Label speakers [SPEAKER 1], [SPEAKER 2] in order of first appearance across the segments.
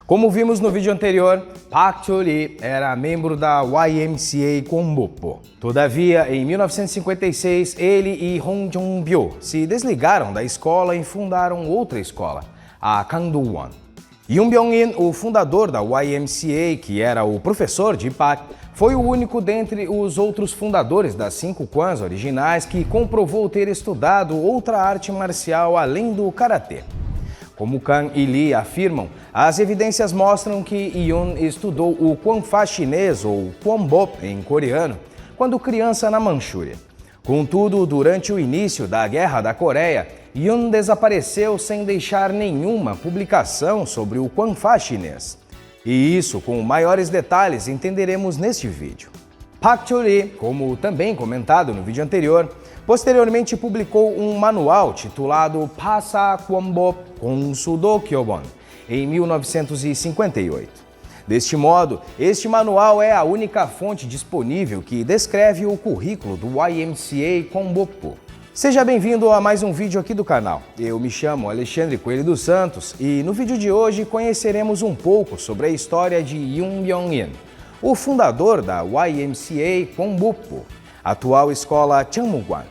[SPEAKER 1] Como vimos no vídeo anterior, Park Cho-lee era membro da YMCA Kwangbopo. Todavia, em 1956, ele e Hong Jong-byo se desligaram da escola e fundaram outra escola, a Kangdo-won. Yoon Byung-in, o fundador da YMCA, que era o professor de Park, foi o único dentre os outros fundadores das 5 Kwans originais que comprovou ter estudado outra arte marcial além do karatê. Como Kang e Lee afirmam, as evidências mostram que Yoon estudou o Kwanfa chinês ou Kwanbop em coreano quando criança na Manchúria. Contudo, durante o início da Guerra da Coreia, Yoon desapareceu sem deixar nenhuma publicação sobre o Kwanfa chinês. E isso, com maiores detalhes, entenderemos neste vídeo. Park Cho-lee, como também comentado no vídeo anterior, posteriormente publicou um manual titulado Pasa Kwanbop Konsudo Kyobon, em 1958. Deste modo, este manual é a única fonte disponível que descreve o currículo do YMCA Kwangbopo. Seja bem-vindo a mais um vídeo aqui do canal. Eu me chamo Alexandre Coelho dos Santos e no vídeo de hoje conheceremos um pouco sobre a história de Yoon Byung-in, o fundador da YMCA Kwangbopo, atual escola Changmukwan.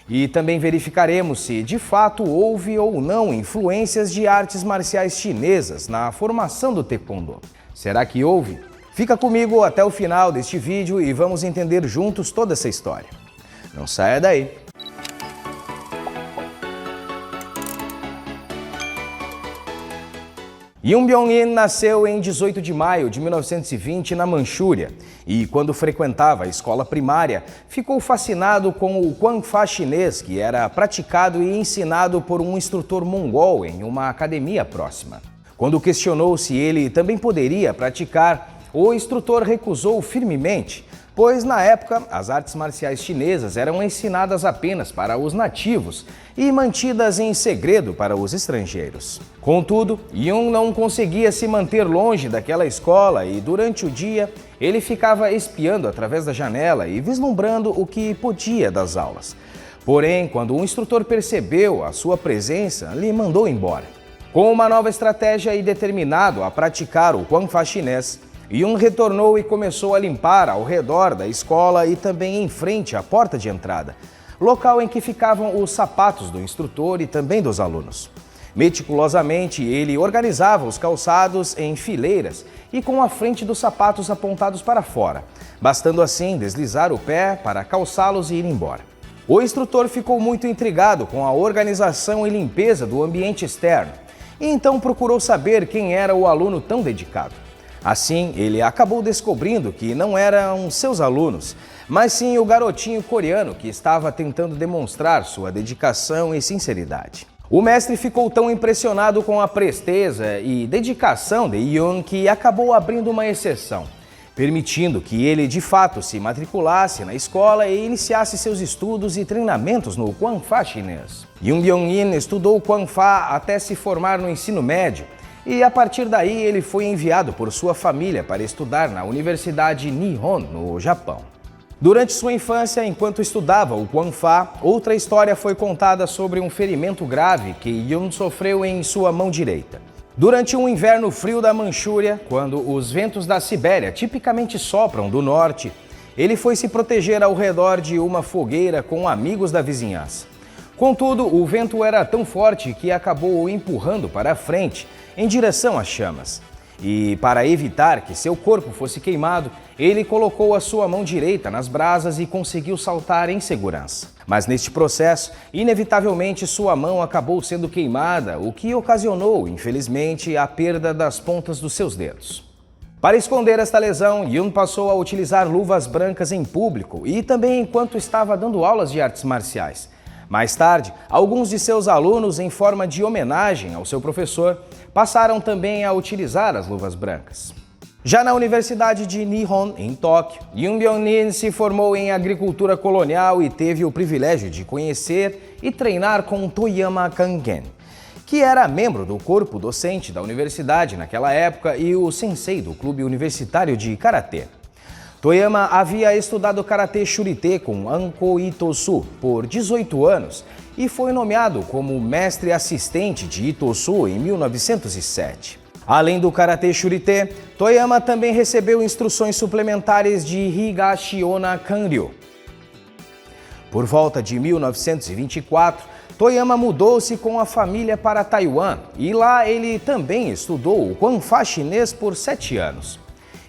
[SPEAKER 1] E também verificaremos se de fato houve ou não influências de artes marciais chinesas na formação do Taekwondo. Será que houve? Fica comigo até o final deste vídeo e vamos entender juntos toda essa história. Não saia daí! Yoon Byung-in nasceu em 18 de maio de 1920 na Manchúria e, quando frequentava a escola primária, ficou fascinado com o Kwanfa chinês, que era praticado e ensinado por um instrutor mongol em uma academia próxima. Quando questionou se ele também poderia praticar, o instrutor recusou firmemente, pois na época as artes marciais chinesas eram ensinadas apenas para os nativos e mantidas em segredo para os estrangeiros. Contudo, Yoon não conseguia se manter longe daquela escola e durante o dia ele ficava espiando através da janela e vislumbrando o que podia das aulas. Porém, quando o instrutor percebeu a sua presença, lhe mandou embora. Com uma nova estratégia e determinado a praticar o Kwanfa chinês, Yoon retornou e começou a limpar ao redor da escola e também em frente à porta de entrada, local em que ficavam os sapatos do instrutor e também dos alunos. Meticulosamente, ele organizava os calçados em fileiras e com a frente dos sapatos apontados para fora, bastando assim deslizar o pé para calçá-los e ir embora. O instrutor ficou muito intrigado com a organização e limpeza do ambiente externo e então procurou saber quem era o aluno tão dedicado. Assim, ele acabou descobrindo que não eram seus alunos, mas sim o garotinho coreano que estava tentando demonstrar sua dedicação e sinceridade. O mestre ficou tão impressionado com a presteza e dedicação de Yoon que acabou abrindo uma exceção, permitindo que ele de fato se matriculasse na escola e iniciasse seus estudos e treinamentos no Kwanfa chinês. Yoon Byung-in estudou Kwanfa até se formar no ensino médio, e a partir daí ele foi enviado por sua família para estudar na Universidade Nihon, no Japão. Durante sua infância, enquanto estudava o Kwanfa, outra história foi contada sobre um ferimento grave que Yoon sofreu em sua mão direita. Durante um inverno frio da Manchúria, quando os ventos da Sibéria tipicamente sopram do norte, ele foi se proteger ao redor de uma fogueira com amigos da vizinhança. Contudo, o vento era tão forte que acabou o empurrando para a frente, em direção às chamas. E, para evitar que seu corpo fosse queimado, ele colocou a sua mão direita nas brasas e conseguiu saltar em segurança. Mas neste processo, inevitavelmente sua mão acabou sendo queimada, o que ocasionou, infelizmente, a perda das pontas dos seus dedos. Para esconder esta lesão, Yoon passou a utilizar luvas brancas em público e também enquanto estava dando aulas de artes marciais. Mais tarde, alguns de seus alunos, em forma de homenagem ao seu professor, passaram também a utilizar as luvas brancas. Já na Universidade de Nihon, em Tóquio, Yoon Byung-in se formou em agricultura colonial e teve o privilégio de conhecer e treinar com Toyama Kangen, que era membro do corpo docente da universidade naquela época e o sensei do clube universitário de karatê. Toyama havia estudado karatê shurite com Anko Itosu por 18 anos e foi nomeado como mestre assistente de Itosu em 1907. Além do karatê shurite, Toyama também recebeu instruções suplementares de Higashiona Kanryu. Por volta de 1924, Toyama mudou-se com a família para Taiwan e lá ele também estudou o Kwanfa chinês por 7 anos.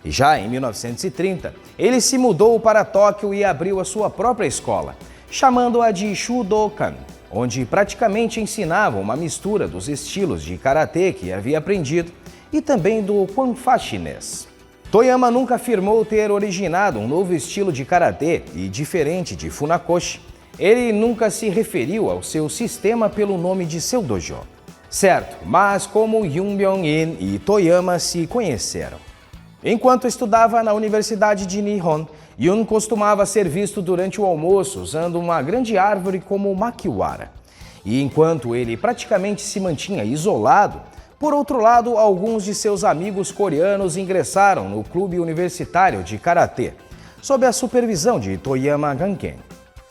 [SPEAKER 1] E já em 1930, ele se mudou para Tóquio e abriu a sua própria escola, chamando-a de Shudokan, onde praticamente ensinava uma mistura dos estilos de karatê que havia aprendido e também do Kwanfa chinês. Toyama nunca afirmou ter originado um novo estilo de karatê e, diferente de Funakoshi, ele nunca se referiu ao seu sistema pelo nome de seu dojo. Certo, mas como Yoon Byung-in e Toyama se conheceram? Enquanto estudava na Universidade de Nihon, Yoon costumava ser visto durante o almoço usando uma grande árvore como makiwara. E enquanto ele praticamente se mantinha isolado, por outro lado, alguns de seus amigos coreanos ingressaram no clube universitário de karatê, sob a supervisão de Toyama Ganken.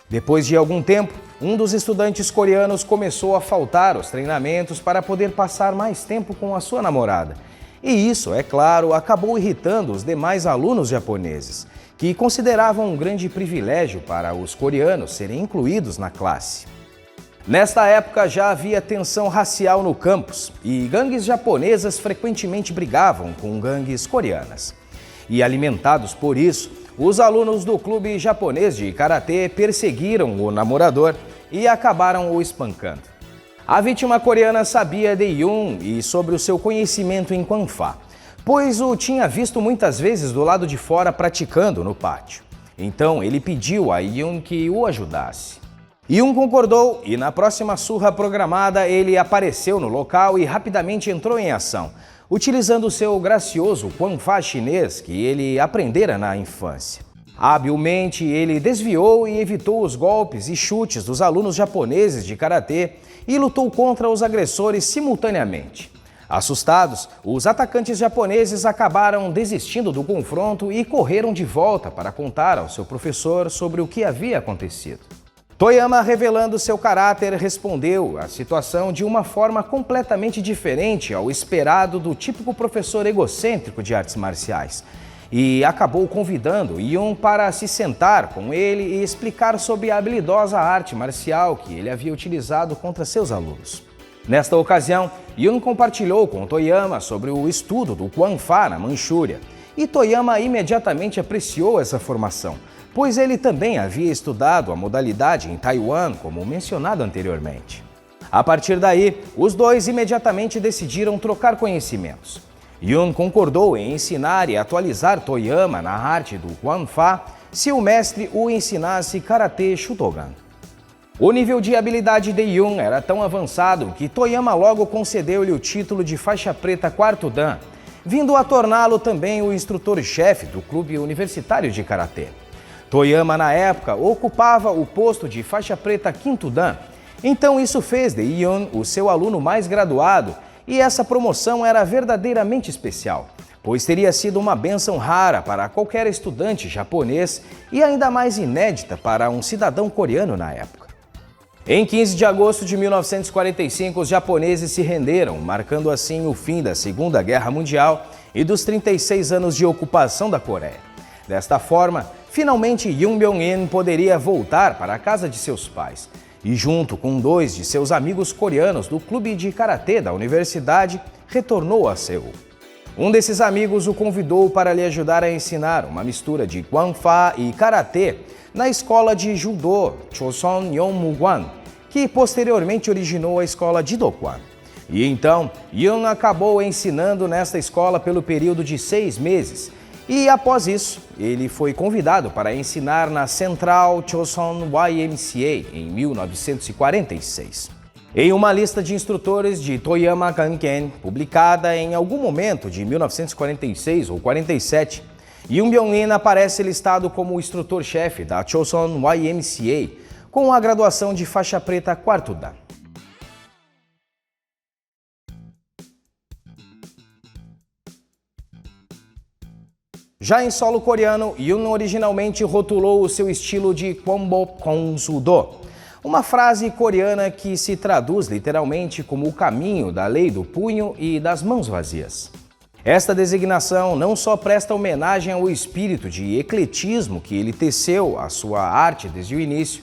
[SPEAKER 1] Depois de algum tempo, um dos estudantes coreanos começou a faltar aos treinamentos para poder passar mais tempo com a sua namorada. E isso, é claro, acabou irritando os demais alunos japoneses, que consideravam um grande privilégio para os coreanos serem incluídos na classe. Nesta época já havia tensão racial no campus e gangues japonesas frequentemente brigavam com gangues coreanas. E alimentados por isso, os alunos do clube japonês de karatê perseguiram o namorador e acabaram o espancando. A vítima coreana sabia de Yoon e sobre o seu conhecimento em Kwanfa, pois o tinha visto muitas vezes do lado de fora praticando no pátio. Então ele pediu a Yoon que o ajudasse. Yoon concordou e na próxima surra programada ele apareceu no local e rapidamente entrou em ação, utilizando seu gracioso Kwanfa chinês que ele aprendera na infância. Habilmente, ele desviou e evitou os golpes e chutes dos alunos japoneses de karatê e lutou contra os agressores simultaneamente. Assustados, os atacantes japoneses acabaram desistindo do confronto e correram de volta para contar ao seu professor sobre o que havia acontecido. Toyama, revelando seu caráter, respondeu à situação de uma forma completamente diferente ao esperado do típico professor egocêntrico de artes marciais e acabou convidando Yoon para se sentar com ele e explicar sobre a habilidosa arte marcial que ele havia utilizado contra seus alunos. Nesta ocasião, Yoon compartilhou com Toyama sobre o estudo do Kwanfa na Manchúria e Toyama imediatamente apreciou essa formação, pois ele também havia estudado a modalidade em Taiwan, como mencionado anteriormente. A partir daí, os dois imediatamente decidiram trocar conhecimentos. Yoon concordou em ensinar e atualizar Toyama na arte do Kwanfa se o mestre o ensinasse Karatê Shudogan. O nível de habilidade de Yoon era tão avançado que Toyama logo concedeu-lhe o título de faixa preta 4º Dan, vindo a torná-lo também o instrutor-chefe do clube universitário de Karatê. Toyama, na época, ocupava o posto de faixa preta 5º Dan, então isso fez de Yoon o seu aluno mais graduado e essa promoção era verdadeiramente especial, pois teria sido uma bênção rara para qualquer estudante japonês e ainda mais inédita para um cidadão coreano na época. Em 15 de agosto de 1945, os japoneses se renderam, marcando assim o fim da Segunda Guerra Mundial e dos 36 anos de ocupação da Coreia. Desta forma, finalmente Yoon Byung-in poderia voltar para a casa de seus pais e, junto com 2 de seus amigos coreanos do clube de karatê da universidade, retornou a Seul. Um desses amigos o convidou para lhe ajudar a ensinar uma mistura de Kwanfa e karatê na escola de judô Choson Yonmugwan, que posteriormente originou a escola Jidokwan. E então, Yoon acabou ensinando nesta escola pelo período de 6 meses. E após isso, ele foi convidado para ensinar na Central Choson YMCA em 1946. Em uma lista de instrutores de Toyama Ganken, publicada em algum momento de 1946 ou 47, Yoon Byung-in aparece listado como o instrutor-chefe da Choson YMCA, com a graduação de faixa preta 4º Dan. Já em solo coreano, Yoon originalmente rotulou o seu estilo de Kwonbop Kongsudo, uma frase coreana que se traduz literalmente como o caminho da lei do punho e das mãos vazias. Esta designação não só presta homenagem ao espírito de ecletismo que ele teceu à sua arte desde o início,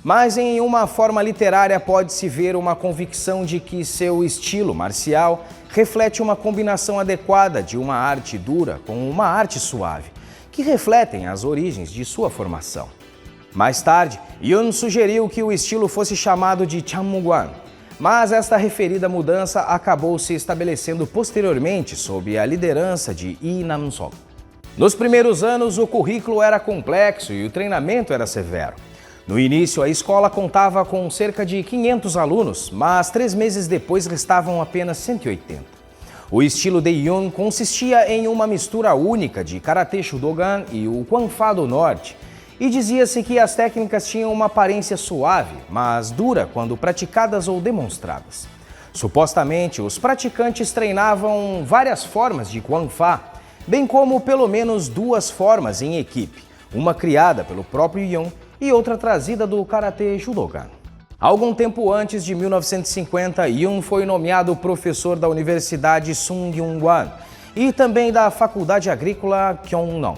[SPEAKER 1] mas em uma forma literária pode-se ver uma convicção de que seu estilo marcial reflete uma combinação adequada de uma arte dura com uma arte suave, que refletem as origens de sua formação. Mais tarde, Yun sugeriu que o estilo fosse chamado de Chanmugwan, mas esta referida mudança acabou se estabelecendo posteriormente sob a liderança de Lee Nam-sok. Nos primeiros anos, o currículo era complexo e o treinamento era severo. No início, a escola contava com cerca de 500 alunos, mas 3 meses depois restavam apenas 180. O estilo de Yun consistia em uma mistura única de Karatê Shodogan e o Kwanfa do Norte, e dizia-se que as técnicas tinham uma aparência suave, mas dura quando praticadas ou demonstradas. Supostamente, os praticantes treinavam várias formas de Kwanfa, bem como pelo menos 2 formas em equipe, uma criada pelo próprio Yun e outra trazida do Karatê Shodogan. Algum tempo antes de 1950, Yun foi nomeado professor da Universidade Sungkyunkwan e também da Faculdade Agrícola Kyongnon,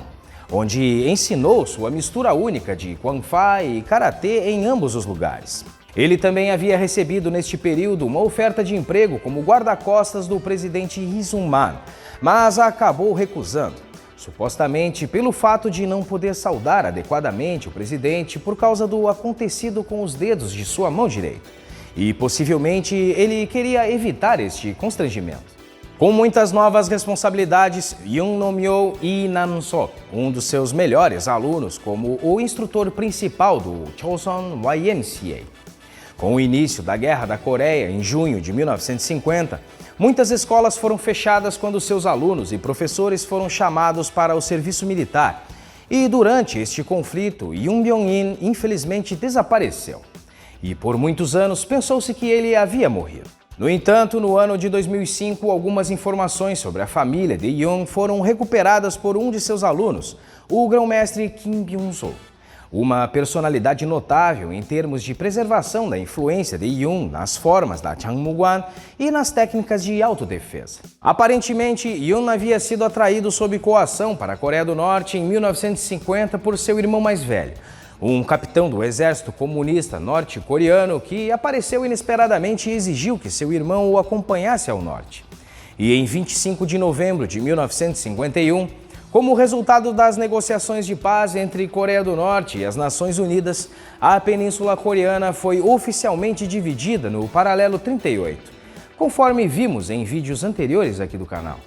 [SPEAKER 1] onde ensinou sua mistura única de Kwanfa e Karatê em ambos os lugares. Ele também havia recebido neste período uma oferta de emprego como guarda-costas do presidente Lee Sung-man, mas acabou recusando, supostamente pelo fato de não poder saudar adequadamente o presidente por causa do acontecido com os dedos de sua mão direita. E possivelmente ele queria evitar este constrangimento. Com muitas novas responsabilidades, Yun nomeou Lee Nam-sok, um dos seus melhores alunos, como o instrutor principal do Chosun YMCA. Com o início da Guerra da Coreia, em junho de 1950, muitas escolas foram fechadas quando seus alunos e professores foram chamados para o serviço militar. E durante este conflito, Yoon Byung-in infelizmente desapareceu. E por muitos anos pensou-se que ele havia morrido. No entanto, no ano de 2005, algumas informações sobre a família de Yun foram recuperadas por um de seus alunos, o grão-mestre Kim Byung-sol, uma personalidade notável em termos de preservação da influência de Yun nas formas da Chanmugwan e nas técnicas de autodefesa. Aparentemente, Yun havia sido atraído sob coação para a Coreia do Norte em 1950 por seu irmão mais velho, um capitão do exército comunista norte-coreano que apareceu inesperadamente e exigiu que seu irmão o acompanhasse ao norte. E em 25 de novembro de 1951, como resultado das negociações de paz entre Coreia do Norte e as Nações Unidas, a Península Coreana foi oficialmente dividida no paralelo 38, conforme vimos em vídeos anteriores aqui do canal.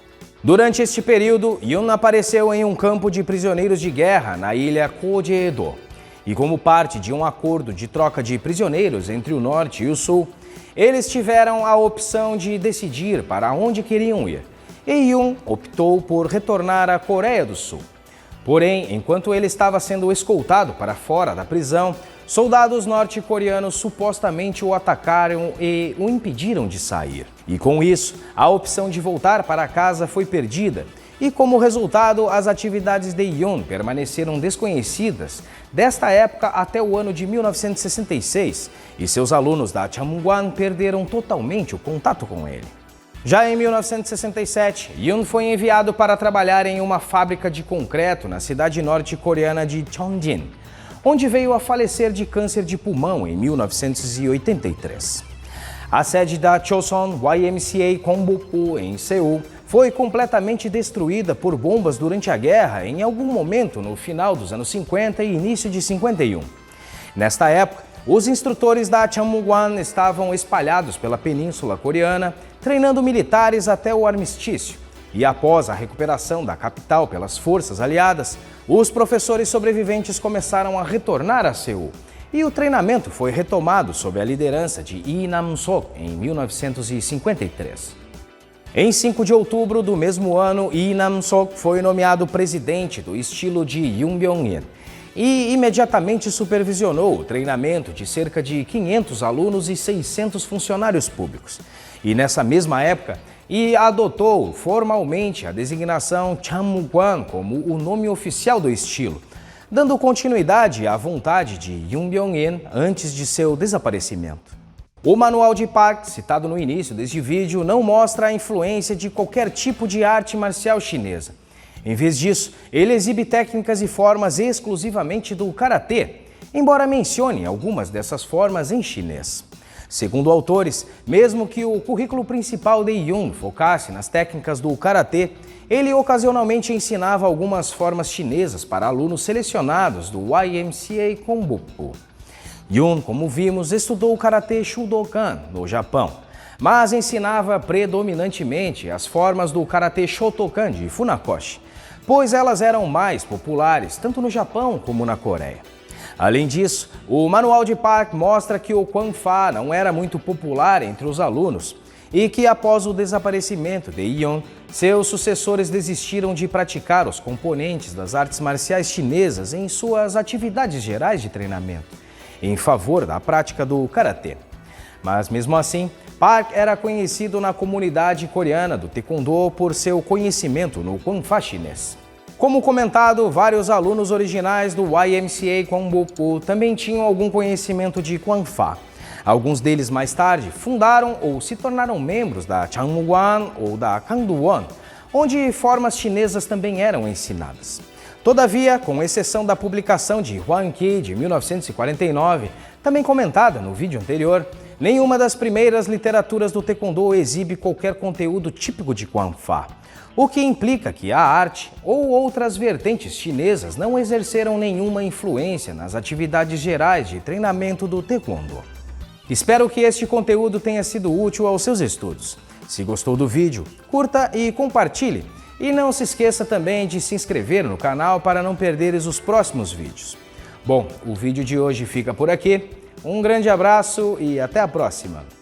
[SPEAKER 1] Durante este período, Yun apareceu em um campo de prisioneiros de guerra na ilha Kojedo. E como parte de um acordo de troca de prisioneiros entre o Norte e o Sul, eles tiveram a opção de decidir para onde queriam ir. E Yun optou por retornar à Coreia do Sul. Porém, enquanto ele estava sendo escoltado para fora da prisão, soldados norte-coreanos supostamente o atacaram e o impediram de sair. E com isso, a opção de voltar para casa foi perdida. E como resultado, as atividades de Yun permaneceram desconhecidas desta época até o ano de 1966 e seus alunos da Chanmugwan perderam totalmente o contato com ele. Já em 1967, Yun foi enviado para trabalhar em uma fábrica de concreto na cidade norte-coreana de Cheonjin, onde veio a falecer de câncer de pulmão em 1983. A sede da Chosun YMCA Kongbuk-gu, em Seul, foi completamente destruída por bombas durante a guerra em algum momento no final dos anos 50 e início de 51. Nesta época, os instrutores da Chanmugwan estavam espalhados pela Península Coreana, treinando militares até o armistício. E após a recuperação da capital pelas forças aliadas, os professores sobreviventes começaram a retornar a Seul. E o treinamento foi retomado sob a liderança de Lee Nam-sok em 1953. Em 5 de outubro do mesmo ano, Lee Nam-sok foi nomeado presidente do estilo de Yoon Byung-in e imediatamente supervisionou o treinamento de cerca de 500 alunos e 600 funcionários públicos. E nessa mesma época, adotou formalmente a designação Chanmugwan como o nome oficial do estilo, dando continuidade à vontade de Yoon Byung-in antes de seu desaparecimento. O manual de Park, citado no início deste vídeo, não mostra a influência de qualquer tipo de arte marcial chinesa. Em vez disso, ele exibe técnicas e formas exclusivamente do karatê, embora mencione algumas dessas formas em chinês. Segundo autores, mesmo que o currículo principal de Yun focasse nas técnicas do karatê, ele ocasionalmente ensinava algumas formas chinesas para alunos selecionados do YMCA Konbuku. Yun, como vimos, estudou o karatê Shudokan no Japão, mas ensinava predominantemente as formas do karatê Shotokan de Funakoshi, pois elas eram mais populares tanto no Japão como na Coreia. Além disso, o manual de Park mostra que o Kwanfa não era muito popular entre os alunos e que após o desaparecimento de Yun, seus sucessores desistiram de praticar os componentes das artes marciais chinesas em suas atividades gerais de treinamento, em favor da prática do karatê. Mas mesmo assim, Park era conhecido na comunidade coreana do taekwondo por seu conhecimento no Kwanfa chinês. Como comentado, vários alunos originais do YMCA Konbuku também tinham algum conhecimento de Kwanfa. Alguns deles mais tarde fundaram ou se tornaram membros da Changwon ou da Kangduwon, onde formas chinesas também eram ensinadas. Todavia, com exceção da publicação de Huang Qi de 1949, também comentada no vídeo anterior, nenhuma das primeiras literaturas do taekwondo exibe qualquer conteúdo típico de Kwanfa, o que implica que a arte ou outras vertentes chinesas não exerceram nenhuma influência nas atividades gerais de treinamento do taekwondo. Espero que este conteúdo tenha sido útil aos seus estudos. Se gostou do vídeo, curta e compartilhe. E não se esqueça também de se inscrever no canal para não perderes os próximos vídeos. Bom, o vídeo de hoje fica por aqui. Um grande abraço e até a próxima!